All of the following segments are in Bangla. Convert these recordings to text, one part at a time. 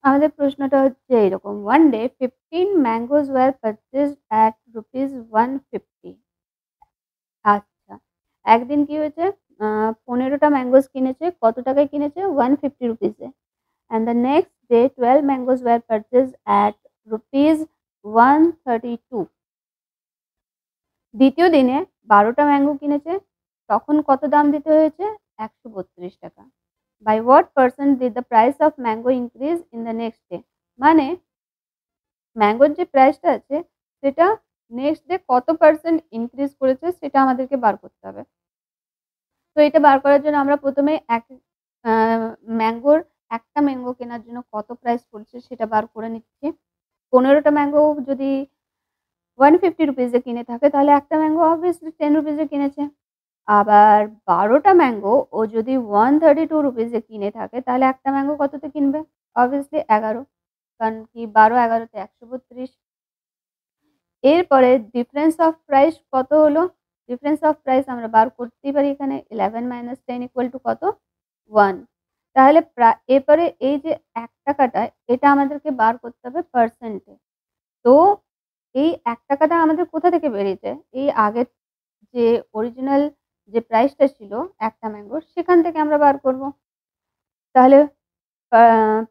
আমাদের প্রশ্নটা হচ্ছে এরকম, one day 15 mangoes were purchased at rupees 150। আচ্ছা, একদিন কি হয়েছে, 15টা ম্যাঙ্গোস কিনেছে, কত টাকায় কিনেছে? 150 রুপিসে। And the next day 12 mangoes were purchased at rupees 132। দ্বিতীয় দিনে 12টা ম্যাঙ্গো কিনেছে, তখন কত দাম দিতে হয়েছে? 132 টাকা। By what percent did the price of mango increase in the next day? মানে ম্যাঙ্গোর যে প্রাইসটা আছে সেটা নেক্সট ডে কত পার্সেন্ট ইনক্রিজ করেছে সেটা আমাদেরকে বার করতে হবে। তো এটা বার করার জন্য আমরা ১ম এ আ ম্যাঙ্গোর একটা ম্যাঙ্গো কেনার জন্য কত প্রাইস পড়ছে সেটা বার করে নিচ্ছি। ১৫টা ম্যাঙ্গো যদি 150 রুপিস এ কিনে থাকে তাহলে একটা ম্যাঙ্গো অবভিয়াসলি 10 রুপিস এ কিনেছে। আবার ১২টা ম্যাঙ্গো ও যদি 132 রুপিস এ কিনে থাকে তাহলে একটা ম্যাঙ্গো কততে কিনবে? অবভিয়াসলি ১১। কারণ কি ১২, ১১ তে ১৩২। এরপরে ডিফারেন্স অফ প্রাইস কত হলো? ডিফারেন্স অফ প্রাইস আমরা বার করতেই পারি এখানে 11 - 10 = কত? 1। তাহলে এরপরে এই যে ৳১ এটা আমাদেরকে বার করতে হবে পার্সেন্টে। তো এই ৳১ আমাদের কোথা থেকে বেরিয়েছে? এই আগের যে অরিজিনাল যে প্রাইসটা ছিল একটা ম্যাঙ্গোর সেখান থেকে আমরা বার করব। তাহলে আ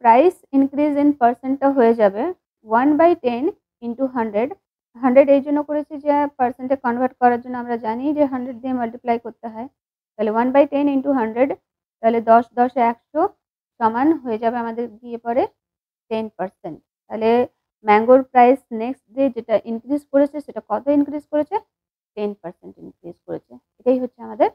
প্রাইস ইনক্রিজ ইন পার্সেন্ট টা হয়ে যাবে 1/10 * 100। 100 এইজন্য করেছি যে পার্সেন্ট এ কনভার্ট করার জন্য আমরা জানি যে 100 দিয়ে মাল্টিপ্লাই করতে হয়। তাহলে 1/10 * 100, তাহলে ১০, ১০ এ ১০০ সমান হয়ে যাবে আমাদের গিয়ে পড়ে 10%। তাহলে ম্যাঙ্গোর প্রাইস নেক্সট ডে যেটা ইনক্রিজ করেছে সেটা কত ইনক্রিজ করেছে? 10% ইনক্রিজ করেছে। এটাই হচ্ছে আমাদের